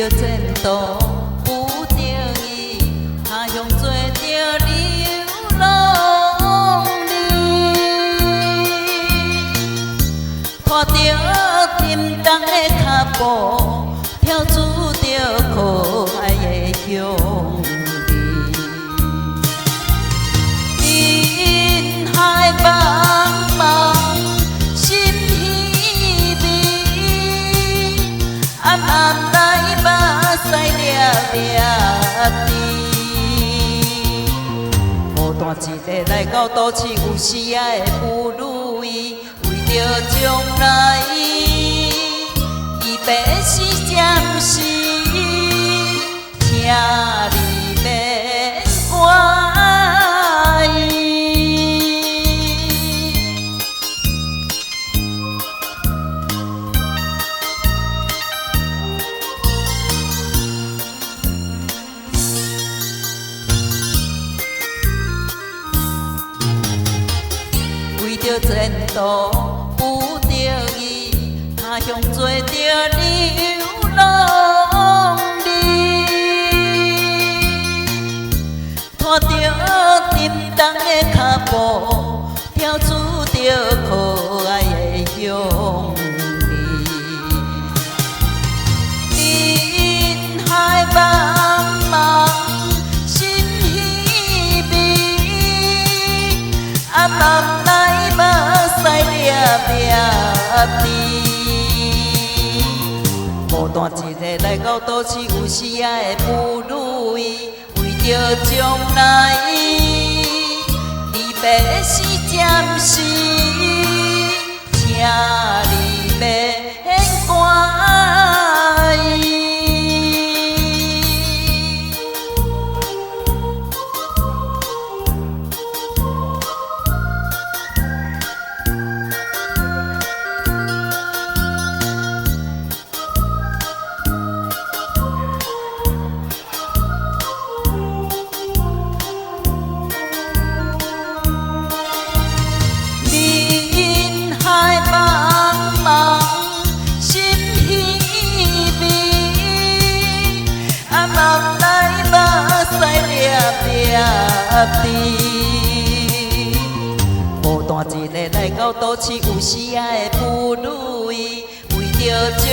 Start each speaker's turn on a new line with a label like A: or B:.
A: 着前途有定义，他乡做着流浪人，拖着沉重的脚步，跳出着可爱的乡里。人海茫茫，心稀微，暗暗来目屎粒粒滴。孤单一个来到都市，有时仔的不如意，为着将来，伊要是暂时，请你免怪意。为着前途有定义，他乡做着流浪人，拖着沉重的脚步，跳出着可爱的乡里。人海茫茫，心稀微，暗暗来目屎粒粒滴。孤单一个来到都市，有时仔的不如意，为着将来，你要是暂时，请你免怪意。孤单一个来到都市，有时仔的不如意，为着将